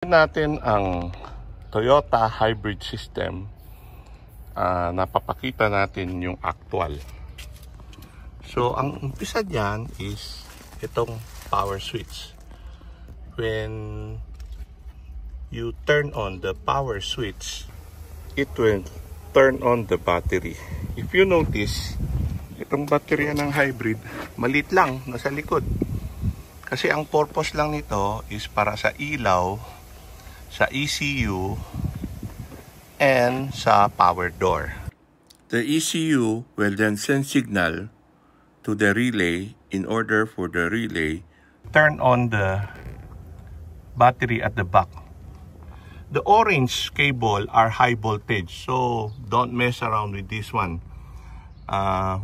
Natin ang Toyota hybrid system. Napapakita natin yung actual. So ang umpisa dyan is itong power switch. When you turn on the power switch, it will turn on the battery. If you notice, itong baterya ng hybrid maliit lang, nasa likod. Kasi ang purpose lang nito is para sa ilaw, sa ECU, and sa power door. The ECU will then send signal to the relay in order for the relay turn on the battery at the back. The orange cable are high voltage, so don't mess around with this one.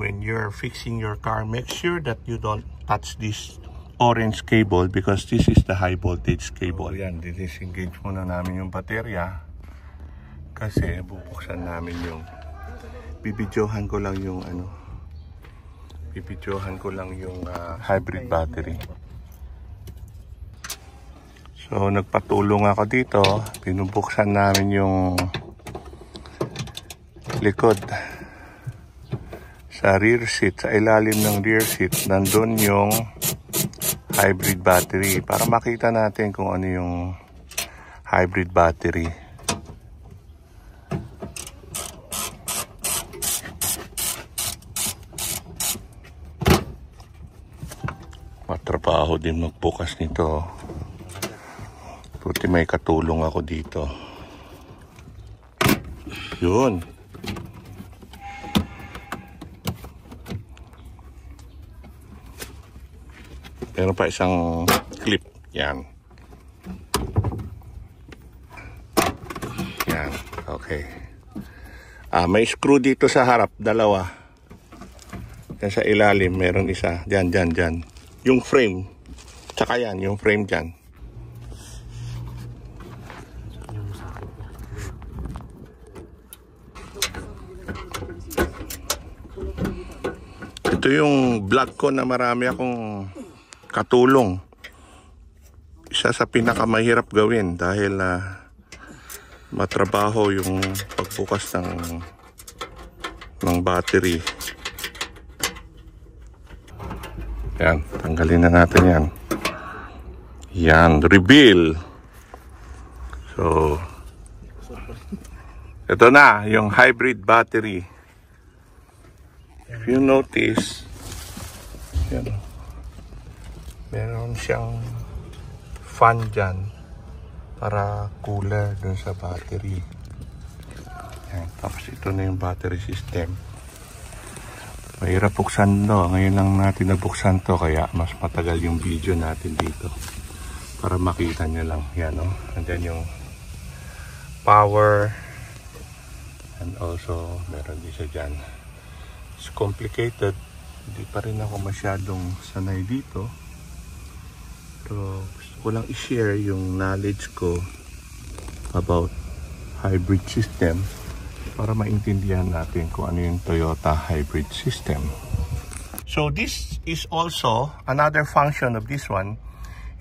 When you're fixing your car, make sure that you don't touch this orange cable because this is the high voltage cable. Yan, disengage muna namin yung baterya kasi bubuksan namin yung bibidyohan ko lang yung hybrid battery. So nagpatulong ako dito, binubuksan namin yung likod sa rear seat, sa ilalim ng rear seat nandun yung hybrid battery para makita natin kung ano yung hybrid battery. Matrabaho din magbukas nito. Buti may katulong ako dito. Yun. Meron pa isang clip. Yan. Yan. Okay. May screw dito sa harap. Dalawa. Yan sa ilalim. Meron isa. Diyan. Yung frame. Tsaka yan. Yung frame dyan. Ito yung vlog ko na marami akong katulong. Isa sa pinakamahirap gawin dahil matrabaho yung pagbukas ng battery. Yan, tanggalin na natin yan. Yan, reveal. So ito na yung hybrid battery. If you notice, yan, meron siyang fan dyan para cooler dun sa battery. Yan. Tapos ito na yung battery system. Mahirap buksan to. Ngayon lang natin nabuksan to, kaya mas matagal yung video natin dito para makita nyo lang. Yan, oh. And then yung power, and also meron din siya dyan. It's complicated. Hindi pa rin ako masyadong sanay dito. So, gusto ko lang i-share yung knowledge ko about hybrid system para maintindihan natin kung ano yung Toyota hybrid system. So, this is also another function of this one.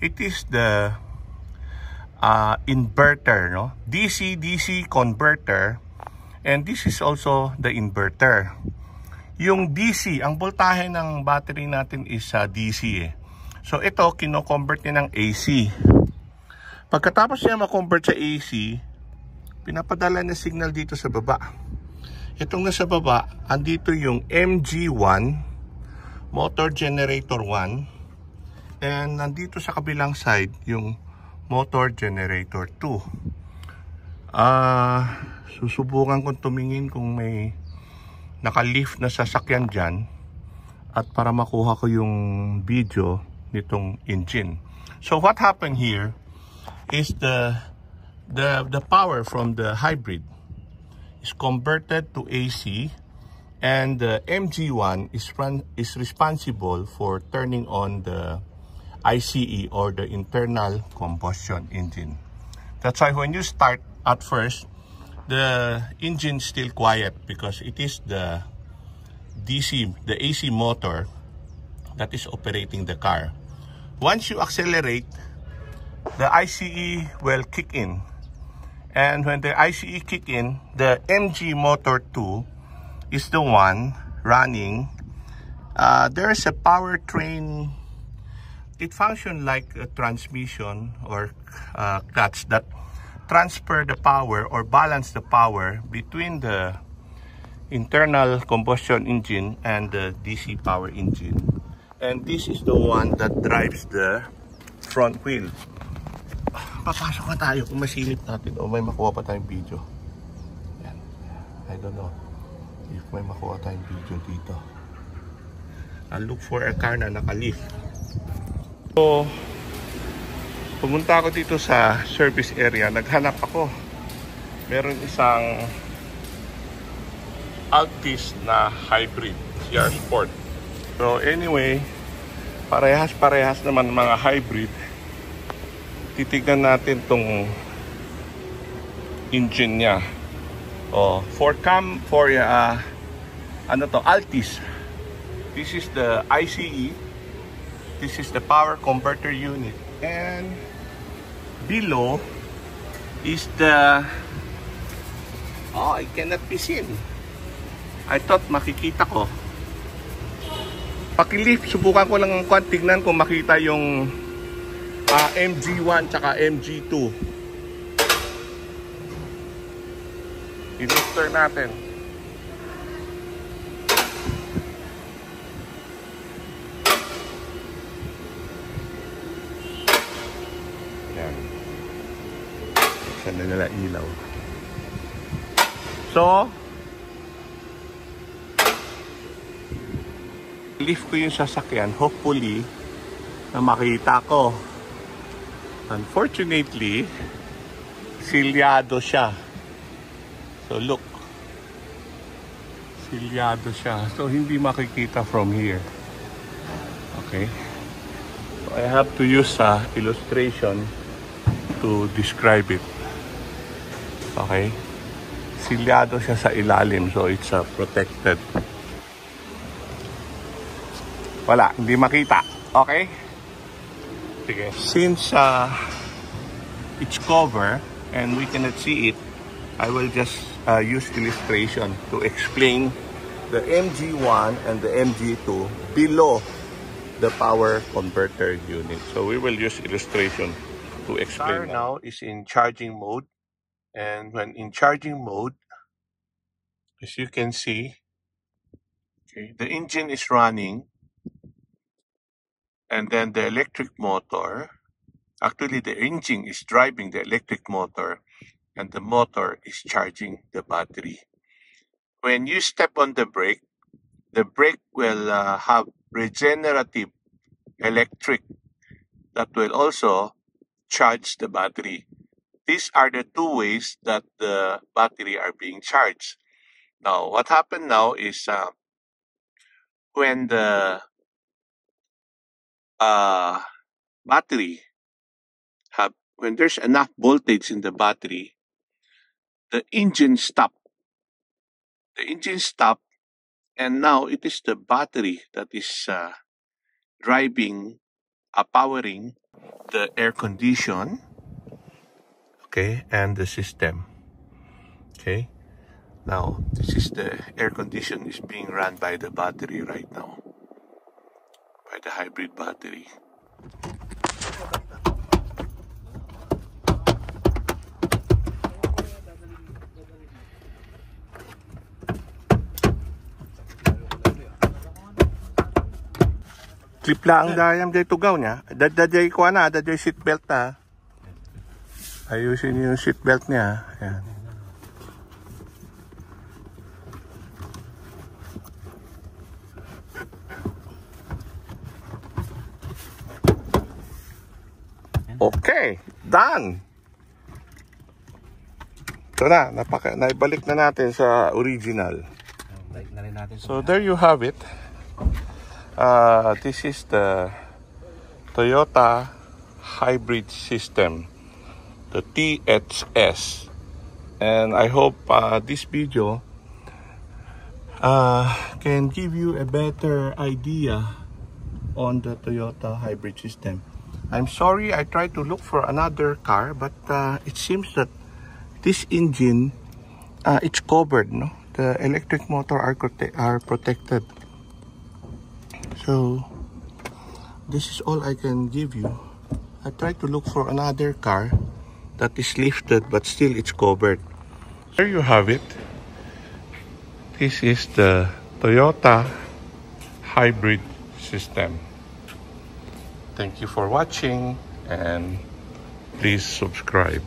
It is the inverter, no? DC-DC converter, and this is also the inverter. Yung DC, ang voltahe ng battery natin is DC eh. So ito, kino-convert niya ng AC. Pagkatapos niya ma-convert sa AC, pinapadala na signal dito sa baba. Itong nasa baba, andito yung MG1, motor generator 1, and nandito sa kabilang side, yung motor generator 2. Susubukan kong tumingin kung may naka-lift na sasakyan dyan at para makuha ko yung video nitong engine. So what happened here is the power from the hybrid is converted to AC, and the MG1 is responsible for turning on the ICE, or the internal combustion engine. That's why when you start at first, the engine is still quiet because it is the AC motor that is operating the car. Once you accelerate, the ICE will kick in. And when the ICE kick in, the MG motor 2 is the one running. There is a powertrain. It functions like a transmission or clutch that transfer the power or balance the power between the internal combustion engine and the DC power engine. And this is the one that drives the front wheel. Papasok na tayo kung masilip natin o may makuha pa tayong video. Yan. I don't know if may makuha tayong video dito. I'll look for a car na naka-lift. So, pumunta ako dito sa service area. Naghanap ako. Meron isang Altis na hybrid CR Sport. So anyway, parehas naman mga hybrid. Titignan natin tong engine niya. Ano to, Altis. This is the ICE. This is the power converter unit. And below is the it cannot be seen. I thought makikita ko. Pakilift, subukan ko lang tignan kung makita yung MG1 tsaka MG2. I-lifter natin. Yan. Saan na nila ilaw. So, lift ko yung sasakyan. Hopefully, na makita ko. Unfortunately, silyado siya. So look. Silyado siya. So hindi makikita from here. Okay. So I have to use illustration to describe it. Okay. Silyado siya sa ilalim. So it's protected. Wala. Hindi makita. Okay. Sige. Since it's cover and we cannot see it, I will just use illustration to explain the MG1 and the MG2 below the power converter unit. So we will use illustration to explain. The car now is in charging mode, and when in charging mode, as you can see, okay, the engine is running. And then the electric motor, actually the engine is driving the electric motor and the motor is charging the battery. When you step on the brake will have regenerative electric that will also charge the battery. These are the two ways that the battery are being charged. Now, what happened now is when the battery when there's enough voltage in the battery, the engine stopped. The engine stopped, and now it is the battery that is powering the air condition, okay, and the system. Okay, now this is the air condition is being run by the battery right now. By the hybrid battery. Clip lang dayam day tugaw niya. Dadjay ko na, dadjay seatbelt na. Ayusin yung seatbelt niya. Ayan. Okay, done. Ito na, naibalik na natin sa original. So there you have it. This is the Toyota hybrid system, the THS. And I hope this video can give you a better idea on the Toyota hybrid system. I'm sorry, I tried to look for another car, but it seems that this engine, it's covered, no? The electric motor are protected. So, this is all I can give you. I tried to look for another car that is lifted, but still it's covered. There you have it. This is the Toyota hybrid system. Thank you for watching, and please subscribe.